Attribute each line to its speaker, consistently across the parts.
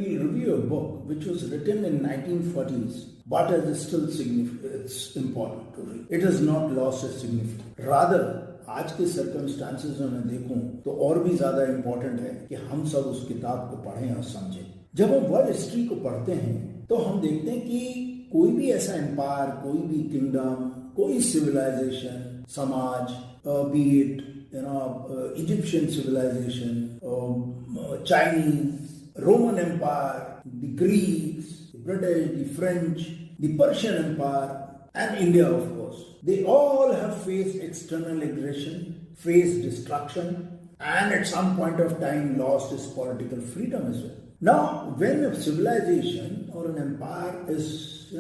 Speaker 1: we'll review a book which was written in 1940s, but it is still significant. It's important to read. It has not lost its significance. Rather, आज के circumstances में मैं देखूं तो और भी ज्यादा इंपॉर्टेंट है कि हम सब उस किताब को पढ़ें और समझें। जब हम वर्ल्ड हिस्ट्री को पढ़ते हैं तो हम देखते हैं कि कोई भी ऐसा एम्पायर, कोई भी किंगडम, कोई सिविलाइजेशन, समाज, B it Egyptian civilization, Chinese, Roman Empire, the Greeks, the British, the French, the Persian Empire, and India, of course. They all have faced external aggression, faced destruction, and at some point of time lost its political freedom as well. Now, when a civilization or an empire is,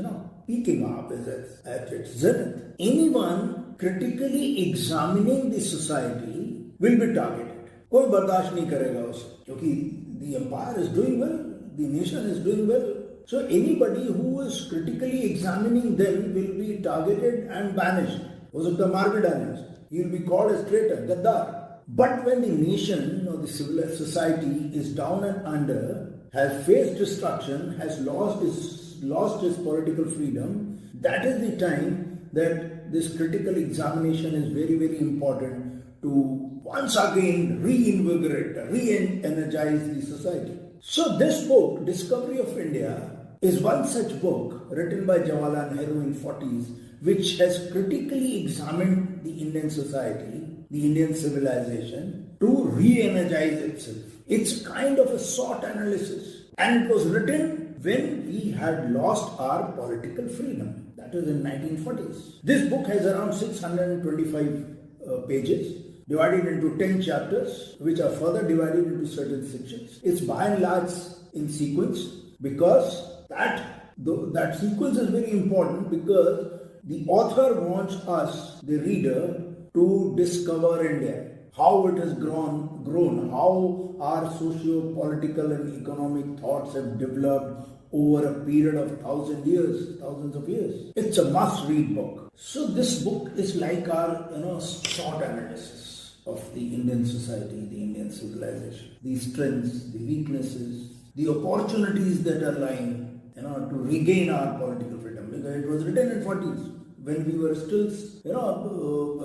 Speaker 1: peaking up, is at its zenith, anyone critically examining the society will be targeted. कोई बर्दाश्त नहीं करेगा उसे, क्योंकि the empire is doing well, the nation is doing well. So anybody who is critically examining them will be targeted and banished. हो सकता है मार भी डालें उसे. He will be called as traitor, gaddar. But when the nation or the civilized society is down and under, has faced destruction, has lost its political freedom, that is the time that this critical examination is very, very important to once again reinvigorate, re-energize the society. So this book, Discovery of India, is one such book written by Jawahar Lal Nehru in 40s, which has critically examined the Indian society, the Indian civilization, to re-energize itself. It's kind of a SWOT analysis, and it was written when we had lost our political freedom. That is in 1940s. This book has around 625 pages, divided into 10 chapters, which are further divided into certain sections. It's by and large in sequence, because that sequence is very important, because the author wants us, the reader, to discover India, how it has grown, how our socio-political and economic thoughts have developed over a period of thousands of years. It's a must-read book. So this book is like our, SWOT analysis of the Indian society, the Indian civilization, the strengths, the weaknesses, the opportunities that are lying, to regain our political freedom. Because it was written in 40s when we were still,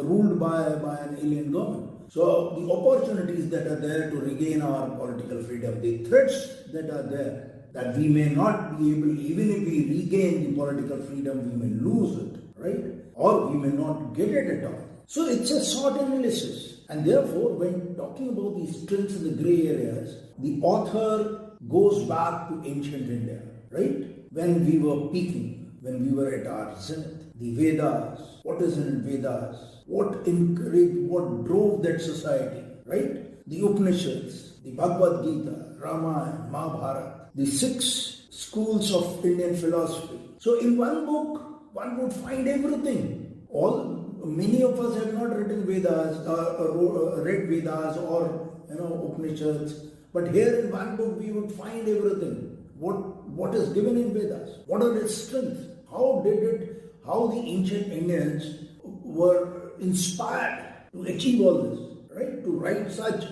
Speaker 1: ruled by an alien government. So the opportunities that are there to regain our political freedom, the threats that are there, that we may not be able, even if we regain the political freedom, we may lose it, right? Or we may not get it at all. So it's a SWOT analysis. And therefore, when talking about the strengths and the grey areas, the author goes back to ancient India, right? When we were peaking, when we were at our zenith. The Vedas, what is in Vedas? What encouraged, what drove that society, right? The Upanishads, the Bhagavad Gita, Ramayana, Mahabharata, the 6 schools of Indian philosophy. So in one book, one would find everything. Many of us have not written Vedas, read Vedas or Upanishads, but here in one book we would find everything. What is given in Vedas? What are its strengths? How the ancient Indians were inspired to achieve all this, right? To write such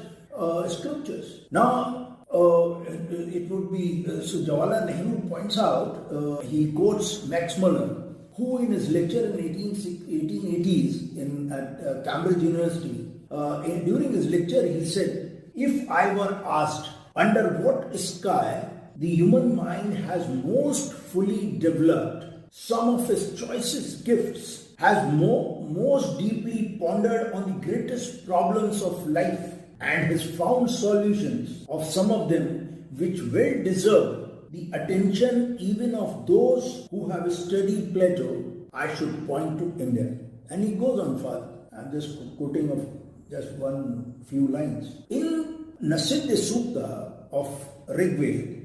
Speaker 1: scriptures. Now, it would be, so Jawahar Lal Nehru points out, he quotes Max Muller, who in his lecture in 1880s at Cambridge University, during his lecture he said, if I were asked under what sky the human mind has most fully developed, some of his choicest gifts, has most deeply pondered on the greatest problems of life, and has found solutions of some of them which well deserve the attention even of those who have studied Plato, I should point to India. And he goes on further. I'm just quoting of just one few lines. In Nasiddha Sukta of Rigveda,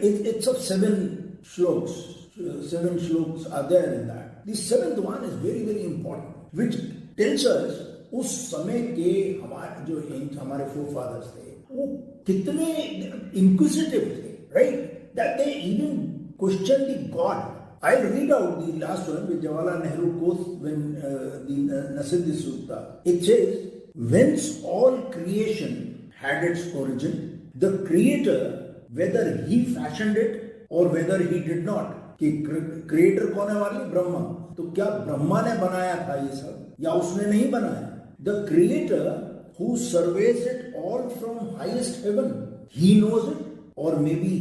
Speaker 1: it's of 7 shlokas. 7 shlokas are there in that. The 7th one is very, very important, which tells us उस समय के हमारे forefathers थे, वो कितने inquisitive थे, right? That they even questioned the God. I'll read out the last one which Jawahar Lal Nehru quotes when the Nasiddha Sutta. It says, whence all creation had its origin, the Creator whether he fashioned it or whether he did not. कि creator कौन है हमारे लिए? ब्रह्मा. तो क्या ब्रह्मा ने बनाया था ये सब या उसने नहीं बनाया? The creator who surveys it all from highest heaven, he knows it or maybe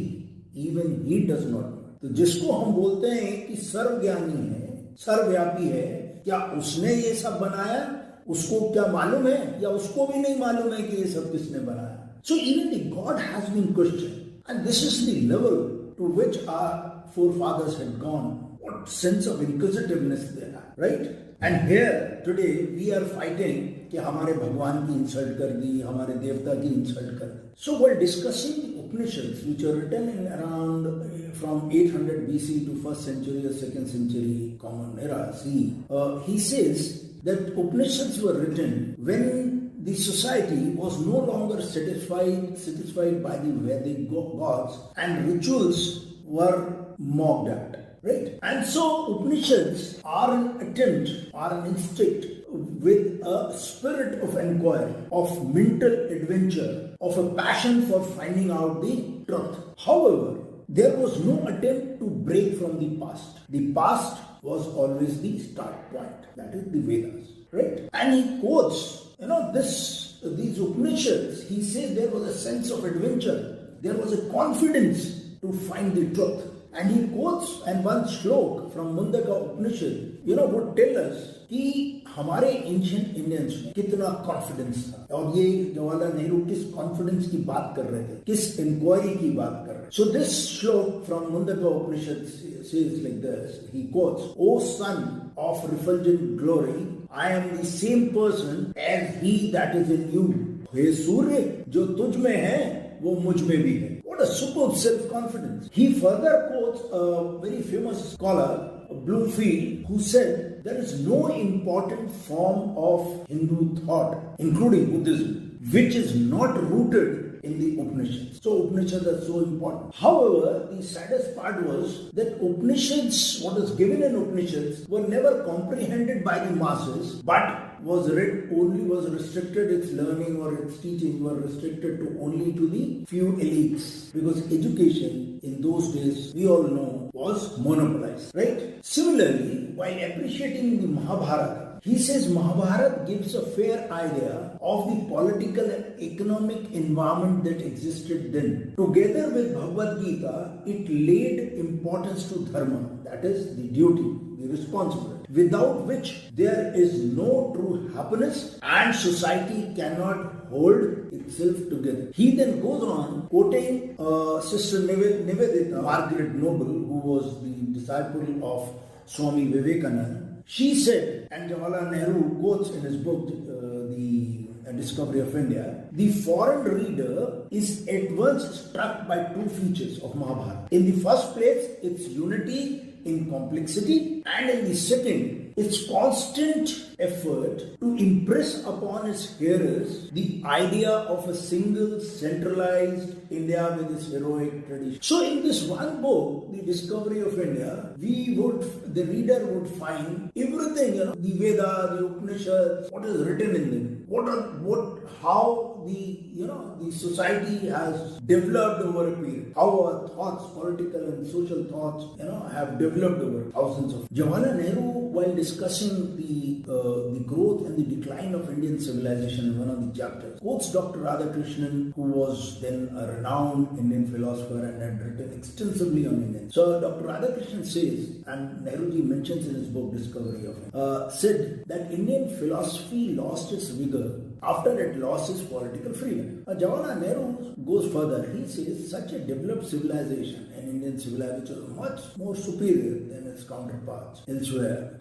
Speaker 1: even he does not know. तो जिसको हम बोलते हैं कि सर्वज्ञानी है, सर्वव्यापी है, क्या उसने ये सब बनाया? उसको क्या मालूम है या उसको भी नहीं मालूम है कि ये सब किसने बनाया? So even the God has been questioned, and this is the level to which our forefathers had gone. What sense of inquisitiveness they have, right? And here today we are fighting कि हमारे भगवान की insult कर दी, हमारे देवता की insult कर दी. So while discussing the Upanishads, which are written in around from 800 BC to 1st century or 2nd century Common Era CE, he says that Upanishads were written when the society was no longer satisfied by the Vedic gods and rituals were mocked at. Right? And so Upanishads are an attempt, are an instinct with a spirit of inquiry, of mental adventure, of a passion for finding out the truth. However, there was no attempt to break from the past. The past was always the start point. That is the Vedas. Right? And he quotes, these Upanishads, he says there was a sense of adventure. There was a confidence to find the truth. And he quotes, and one श्लोक from Mundaka Upanishad, would tell us कि हमारे ancient Indians में कितना confidence था. और ये जवाहरलाल नेहरू किस confidence की बात कर रहे थे, किस इंक्वायरी की बात कर रहे थे. So this श्लोक from Mundaka Upanishad says like this. He quotes, O son of refulgent glory, I am the same person as he that is in you. हे सूर्य, जो तुझ में है वो मुझ में भी है. What a superb self-confidence. He further quotes a very famous scholar, Bloomfield, who said there is no important form of Hindu thought, including Buddhism, which is not rooted in the Upanishads. So Upanishads are so important. However, the saddest part was that Upanishads, what is given in Upanishads, were never comprehended by the masses, but was restricted, its learning or its teaching were restricted to only to the few elites, because education in those days, we all know, was monopolized, right? Similarly, while appreciating the Mahabharata, he says Mahabharata gives a fair idea of the political and economic environment that existed then. Together with Bhagavad Gita, it laid importance to dharma, that is the duty, the responsibility, without which there is no true happiness and society cannot hold itself together. He then goes on quoting Sister Nivedita, Margaret Noble, who was the disciple of Swami Vivekananda. She said, and Jawahar Lal Nehru quotes in his book, The Discovery of India, the foreign reader is at once struck by two features of Mahabharata. In the first place, its unity in complexity, and in the second, its constant effort to impress upon its hearers the idea of a single centralized India with its heroic tradition. So in this one book, The Discovery of India, the reader would find everything, the Veda, the Upanishads, what is written in them, how the society has developed over a period, how our thoughts, political and social thoughts, have developed over thousands of. Jawahar Nehru, while discussing the growth and the decline of Indian civilization in one of the chapters, quotes Dr. Radhakrishnan, who was then a renowned Indian philosopher and had written extensively on India. So Dr. Radhakrishnan says, and Nehruji mentions in his book Discovery of India, said that Indian philosophy lost its vigor after it lost its political freedom. Jawahar Nehru goes further. He says such a developed civilization, an Indian civilization, is much more superior than its counterparts elsewhere.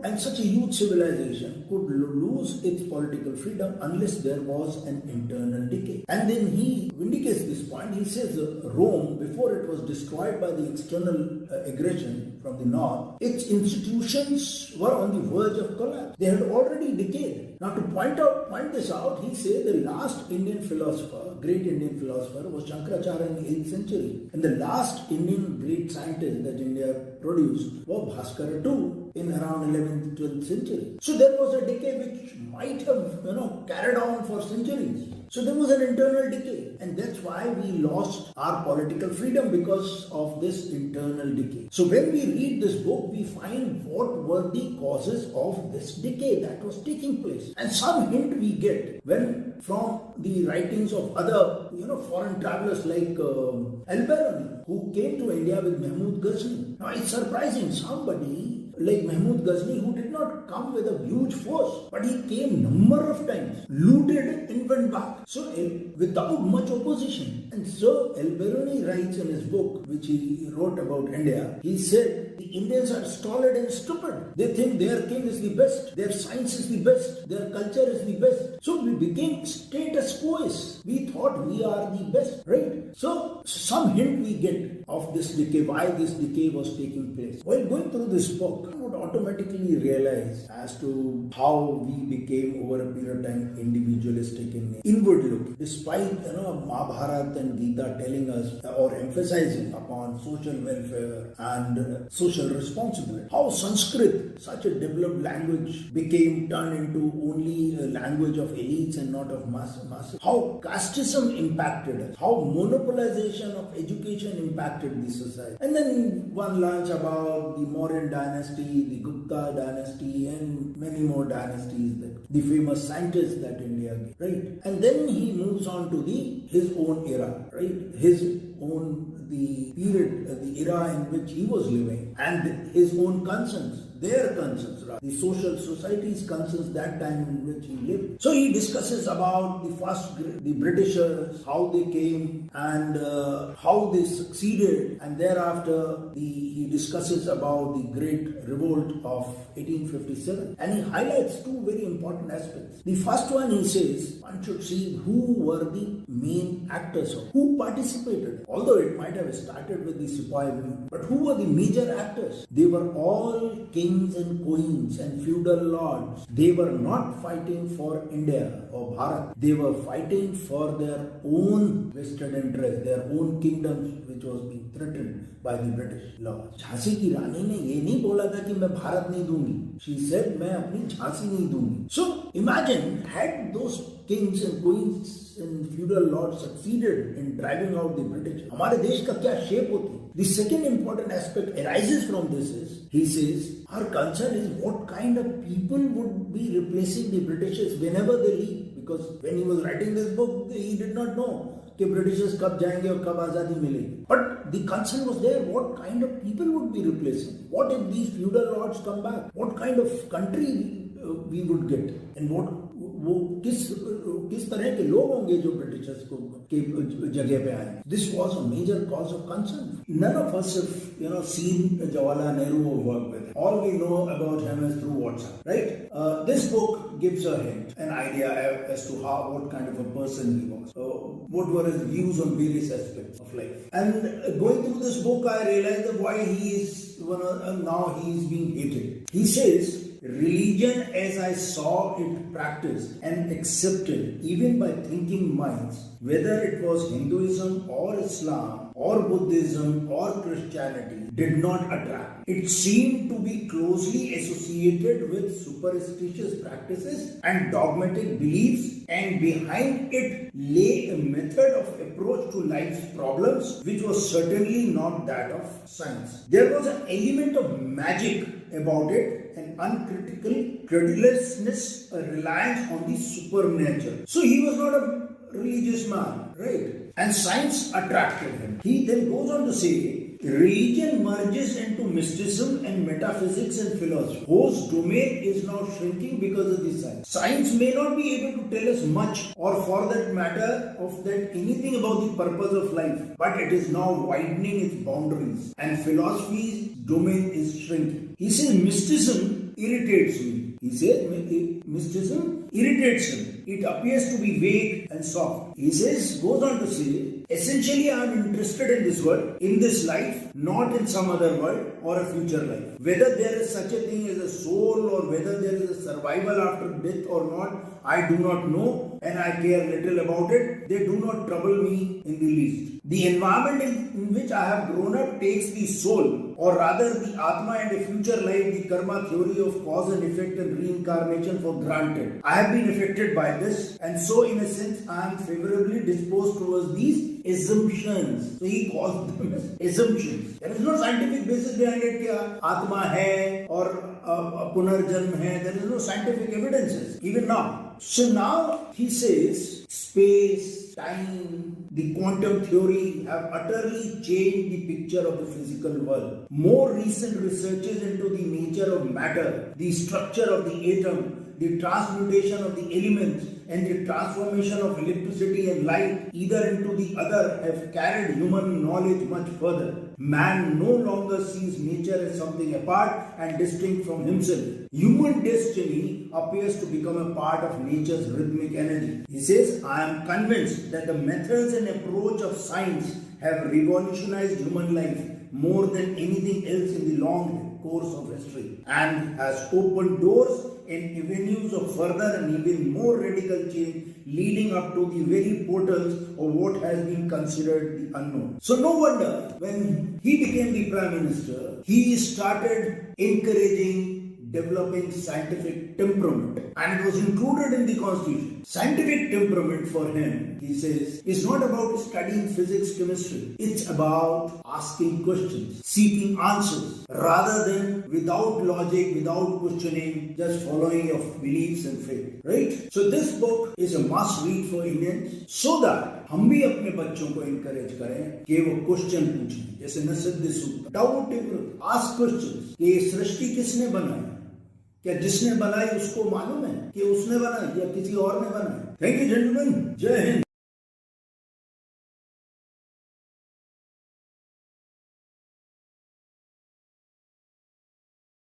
Speaker 1: And such a huge civilization could lose its political freedom unless there was an internal decay. And then he vindicates this point. He says Rome, before it was destroyed by the external aggression from the north, its institutions were on the verge of collapse. They had already decayed. Now to point this out, he said the last Indian philosopher, great Indian philosopher, was Shankaracharya in the 8th century. And the last Indian great scientist that India produced was Bhaskara too, in around 11th, 12th century. So there was a decay which might have carried on for centuries. So there was an internal decay, and that's why we lost our political freedom, because of this internal decay. So when we read this book, we find what were the causes of this decay that was taking place, and some hint we get when from the writings of other foreign travelers like Al-Biruni, who came to India with Mahmud Ghazni. Now it's surprising, somebody like Mahmud Ghazni, who did not come with a huge force, but he came number of times, looted and went back. So without much opposition. And so Al-Biruni writes in his book, which he wrote about India, he said, the Indians are stolid and stupid. They think their king is the best, their science is the best, their culture is the best. So we became status quoists. We thought we are the best, right? So some hint we get of this decay, why this decay was taking place. While going through this book, I would automatically realize as to how we became over a period of time individualistic and inward looking. Despite Mahabharata and Gita telling us or emphasizing upon social welfare and social responsibility, how Sanskrit, such a developed language, became turned into only a language of elites and not of masses. How casteism impacted us, how monopolization of education impacted the society. And then one learns about the Mauryan dynasty, the Gupta dynasty, and many more dynasties, the famous scientists that India gave, right? And then he moves on to his own era, right? The period, the era in which he was living, and his own concerns, their concerns, rather, the social society's concerns that time in which he lived. So he discusses about the Britishers, how they came and how they succeeded, and thereafter he discusses about the Great Revolt of 1857, and he highlights two very important aspects. The first one, he says, one should see who were the main actors, who participated, although it might have started with the Sepoy movement, but who were the major actors? They were all kings and queens and feudal lords. They were not fighting for India or Bharat. They were fighting for their own vested interest, their own kingdoms, which was being threatened by the British laws. Jhansi की रानी ने ये नहीं बोला था कि मैं भारत नहीं दूंगी. She said, मैं अपनी झांसी नहीं दूंगी. So imagine, had those kings and queens and feudal lords succeeded in driving out the British, हमारे देश का क्या shape होती? The second important aspect arises from this is, he says, our concern is what kind of people would be replacing the Britishers whenever they leave. Because when he was writing this book, he did not know कि Britishers कब जाएंगे और कब आजादी मिलेगी. But the concern was there, what kind of people would be replacing? What if these feudal lords come back? What kind of country we would get? And वो किस तरह के लोग होंगे जो ब्रिटिशर्स के जगह पे आए. This was a major cause of concern. None of us have seen Jawahar Lal Nehru or worked with him. All we know about him is through WhatsApp, right? This book gives a hint, an idea as to what kind of a person he was. What were his views on various aspects of life. And going through this book, I realized that why now he is being hated. He says, religion as I saw it practiced and accepted even by thinking minds, whether it was Hinduism or Islam or Buddhism or Christianity, did not attract. It seemed to be closely associated with superstitious practices and dogmatic beliefs, and behind it lay a method of approach to life's problems which was certainly not that of science. There was an element of magic about it, an uncritical credulousness, a reliance on the supernatural. So he was not a religious man, right? And science attracted him. He then goes on to say, religion merges into mysticism and metaphysics and philosophy, whose domain is now shrinking because of this science. Science may not be able to tell us much, or for that matter, anything about the purpose of life, but it is now widening its boundaries, and philosophy's domain is shrinking. He says mysticism irritates me. He says mysticism irritates him. It appears to be vague and soft. He goes on to say, essentially I am interested in this world, in this life, not in some other world or a future life. Whether there is such a thing as a soul or whether there is a survival after death or not, I do not know. and I care little about it. They do not trouble me in the least. The environment in which I have grown up takes the soul, or rather the Atma and a future life, the karma theory of cause and effect and reincarnation for granted. I have been affected by this, and so in a sense I am favorably disposed towards these assumptions. So he calls them as assumptions. There is no scientific basis behind it कि Atma hai or Punarjanm hai. There is no scientific evidences even now. So now he says space, time, the quantum theory have utterly changed the picture of the physical world. More recent researches into the nature of matter, the structure of the atom, the transmutation of the elements, and the transformation of electricity and light either into the other have carried human knowledge much further. Man no longer sees nature as something apart and distinct from himself. Human destiny appears to become a part of nature's rhythmic energy. He says, I am convinced that the methods and approach of science have revolutionized human life more than anything else in the long course of history, and has opened doors and avenues of further and even more radical change leading up to the very portals of what has been considered the unknown. So no wonder when he became the Prime Minister, he started encouraging developing scientific temperament, and it was included in the constitution. Scientific temperament for him, he says, is not about studying physics, chemistry. It's about asking questions, seeking answers, rather than without logic, without questioning, just following your beliefs and faith. Right? So this book is a must read for Indians, so that हम भी अपने बच्चों को encourage करें कि वो question पूछें. जैसे नसद सूत्र, डाउट, आस्क क्वेश्चंस कि ये सृष्टि किसने बनाई? क्या जिसने बनाई उसको मालूम है कि उसने बनाई या किसी और ने बनाई? Thank you gentleman. जय हिंद.